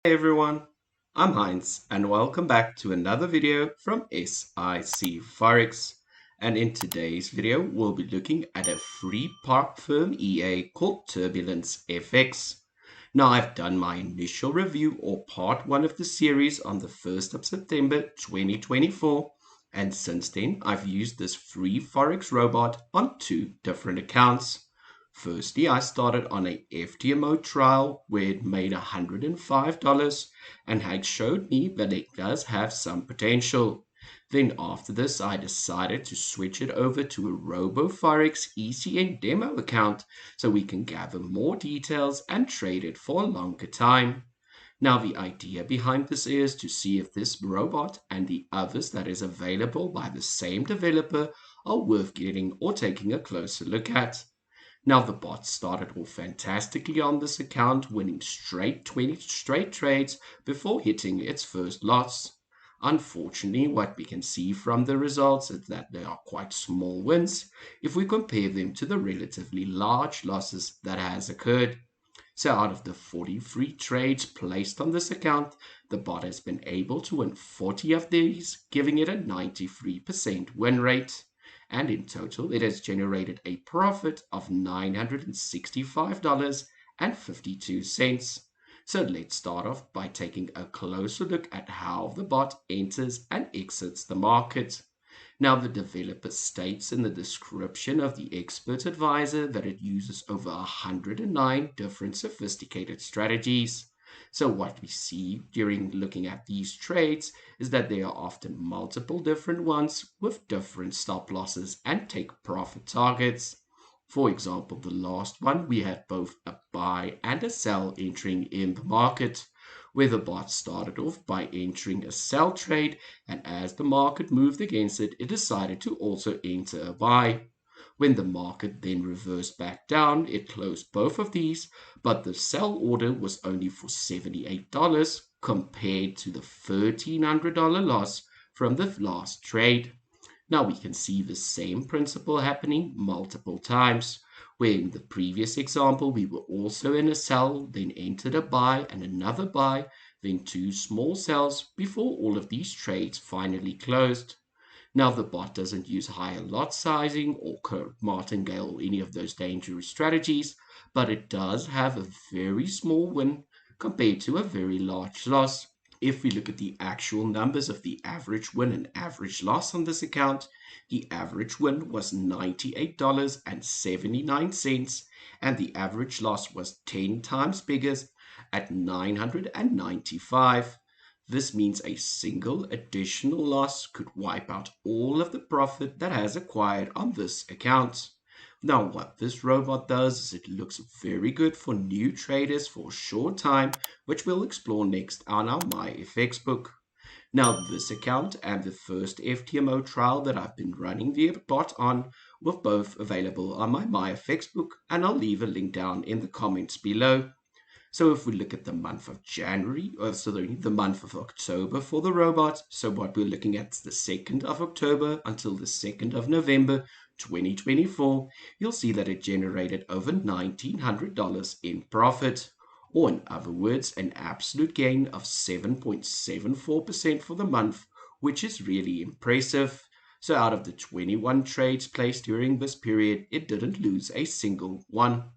Hey everyone, I'm Heinz and welcome back to another video from SIC Forex. And in today's video, we'll be looking at a free firm EA called Turbulence FX. Now, I've done my initial review or part one of the series on the 1st of September 2024. And since then, I've used this free Forex robot on two different accounts. Firstly, I started on a FTMO trial where it made $105 and had showed me that it does have some potential. Then after this, I decided to switch it over to a RoboForex ECN demo account so we can gather more details and trade it for a longer time. Now, the idea behind this is to see if this robot and the others that is available by the same developer are worth getting or taking a closer look at. Now, the bot started off fantastically on this account, winning straight 20 straight trades before hitting its first loss. Unfortunately, what we can see from the results is that they are quite small wins if we compare them to the relatively large losses that has occurred. So out of the 43 trades placed on this account, the bot has been able to win 40 of these, giving it a 93% win rate. And in total, it has generated a profit of $965.52. So let's start off by taking a closer look at how the bot enters and exits the market. Now, the developer states in the description of the expert advisor that it uses over 109 different sophisticated strategies. So, what we see during looking at these trades is that there are often multiple different ones with different stop losses and take profit targets. For example, the last one, we had both a buy and a sell entering in the market, where the bot started off by entering a sell trade, and as the market moved against it, it decided to also enter a buy. When the market then reversed back down, it closed both of these, but the sell order was only for $78 compared to the $1,300 loss from the last trade. Now we can see the same principle happening multiple times, where in the previous example we were also in a sell, then entered a buy and another buy, then two small sells before all of these trades finally closed. Now the bot doesn't use higher lot sizing or martingale or any of those dangerous strategies, but it does have a very small win compared to a very large loss. If we look at the actual numbers of the average win and average loss on this account, the average win was $98.79, and the average loss was 10 times bigger at 995. This means a single additional loss could wipe out all of the profit that has acquired on this account. Now, what this robot does is it looks very good for new traders for a short time, which we'll explore next on our MyFXBook. Now, this account and the first FTMO trial that I've been running the bot on were both available on my MyFXBook, and I'll leave a link down in the comments below. So if we look at the month of January, or the month of October for the robot, so what we're looking at is the 2nd of October until the 2nd of November 2024, you'll see that it generated over $1,900 in profit, or in other words, an absolute gain of 7.74% for the month, which is really impressive. So out of the 21 trades placed during this period, it didn't lose a single one.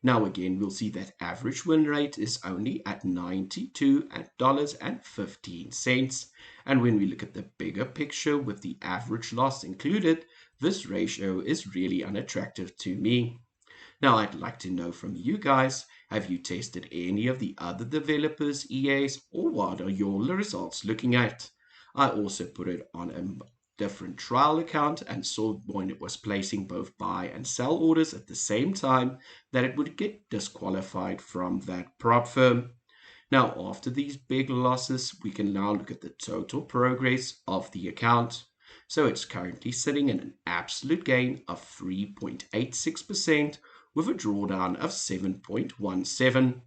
Now again, we'll see that average win rate is only at $92.15. And when we look at the bigger picture with the average loss included, this ratio is really unattractive to me. Now, I'd like to know from you guys, have you tested any of the other developers' EAs, or what are your results looking at? I also put it on a different trial account and saw when it was placing both buy and sell orders at the same time that it would get disqualified from that prop firm. Now, after these big losses, we can now look at the total progress of the account. So it's currently sitting in an absolute gain of 3.86% with a drawdown of 7.17.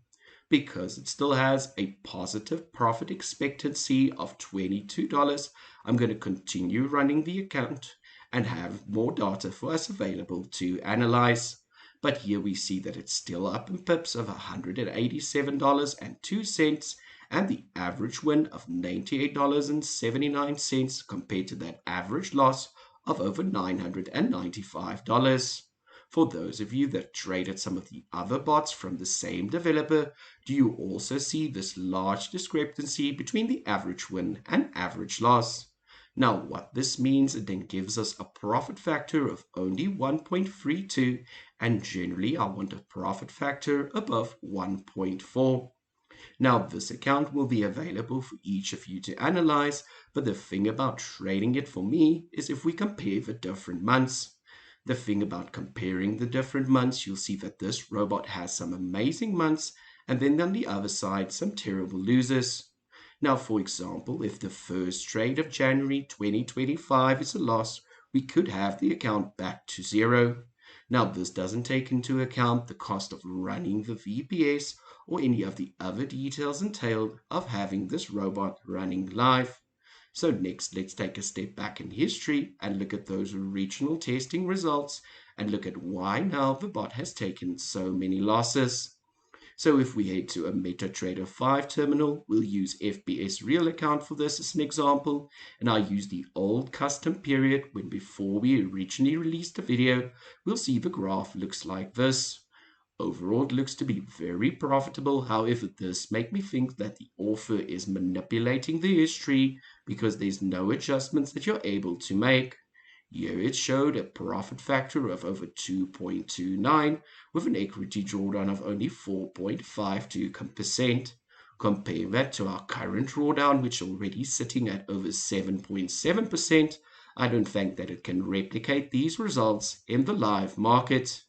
Because it still has a positive profit expectancy of $22, I'm going to continue running the account and have more data for us available to analyze. But here we see that it's still up in pips of $187.02, and the average win of $98.79 compared to that average loss of over $995. For those of you that traded some of the other bots from the same developer, do you also see this large discrepancy between the average win and average loss? Now, what this means, it then gives us a profit factor of only 1.32, and generally I want a profit factor above 1.4. Now, this account will be available for each of you to analyze, but the thing about trading it for me is if we compare the different months. The thing about comparing the different months, you'll see that this robot has some amazing months, and then on the other side, some terrible losers. Now, for example, if the first trade of January 2025 is a loss, we could have the account back to zero. Now, this doesn't take into account the cost of running the VPS or any of the other details entailed of having this robot running live. So next, let's take a step back in history and look at those original testing results and look at why now the bot has taken so many losses. So if we head to a MetaTrader 5 terminal, we'll use FBS Real Account for this as an example, and I use the old custom period when before we originally released the video, we'll see the graph looks like this. Overall, it looks to be very profitable. However, this makes me think that the author is manipulating the history because there's no adjustments that you're able to make. Here it showed a profit factor of over 2.29 with an equity drawdown of only 4.52%. Compare that to our current drawdown, which is already sitting at over 7.7%. I don't think that it can replicate these results in the live market.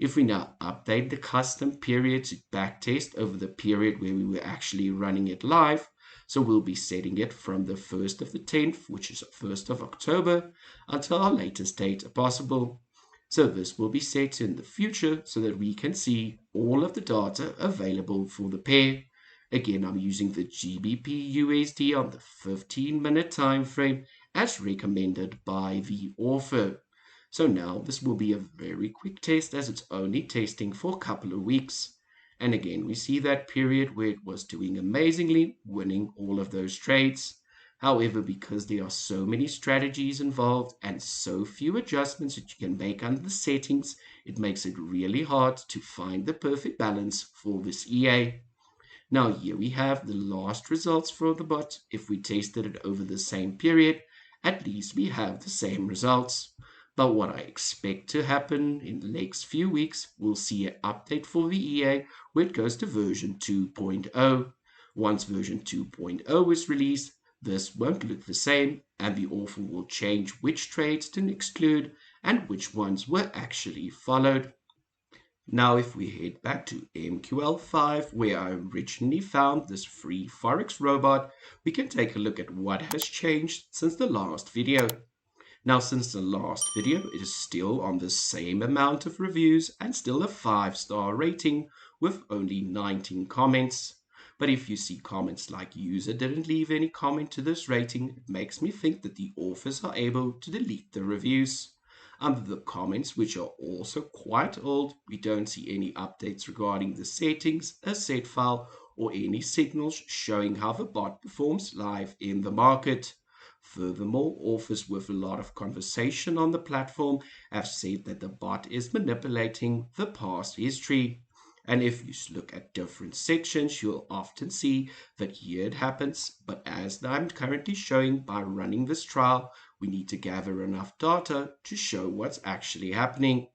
If we now update the custom period to backtest over the period where we were actually running it live, so we'll be setting it from the 1st of the 10th, which is 1st of October, until our latest date possible. So this will be set in the future so that we can see all of the data available for the pair. Again, I'm using the GBP USD on the 15-minute time frame as recommended by the author. So now this will be a very quick test as it's only testing for a couple of weeks. And again, we see that period where it was doing amazingly, winning all of those trades. However, because there are so many strategies involved and so few adjustments that you can make under the settings, it makes it really hard to find the perfect balance for this EA. Now here we have the last results for the bot. If we tested it over the same period, at least we have the same results. But what I expect to happen in the next few weeks, we'll see an update for the EA where it goes to version 2.0. Once version 2.0 is released, this won't look the same and the author will change which trades to exclude and which ones were actually followed. Now if we head back to MQL5 where I originally found this free Forex robot, we can take a look at what has changed since the last video. Now, since the last video, it is still on the same amount of reviews and still a 5-star rating with only 19 comments. But if you see comments like user didn't leave any comment to this rating, it makes me think that the authors are able to delete the reviews. Under the comments, which are also quite old, we don't see any updates regarding the settings, a set file, or any signals showing how the bot performs live in the market. Furthermore, authors with a lot of conversation on the platform have said that the bot is manipulating the past history. And if you look at different sections, you'll often see that here it happens, but as I'm currently showing by running this trial, we need to gather enough data to show what's actually happening.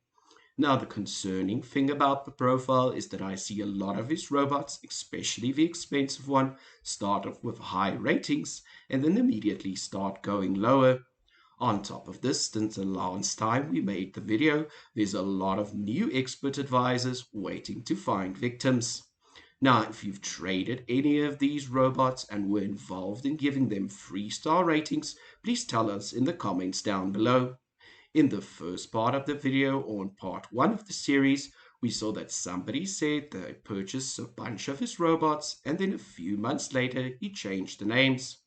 Now, the concerning thing about the profile is that I see a lot of his robots, especially the expensive one, start off with high ratings and then immediately start going lower. On top of this, since the last time we made the video, there's a lot of new expert advisors waiting to find victims. Now, if you've traded any of these robots and were involved in giving them 3-star ratings, please tell us in the comments down below. In the first part of the video, or in part 1 of the series, we saw that somebody said they purchased a bunch of his robots and then a few months later he changed the names.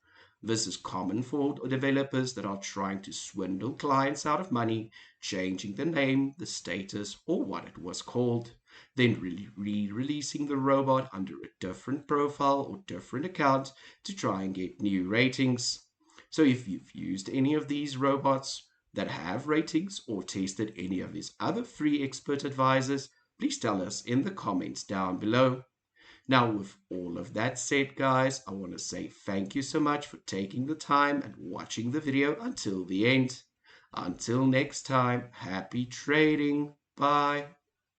This is common for developers that are trying to swindle clients out of money, changing the name, the status, or what it was called. then re-releasing the robot under a different profile or different account to try and get new ratings. So if you've used any of these robots that have ratings or tested any of his other free expert advisors, please tell us in the comments down below. Now, with all of that said, guys, I want to say thank you so much for taking the time and watching the video until the end. Until next time, happy trading. Bye.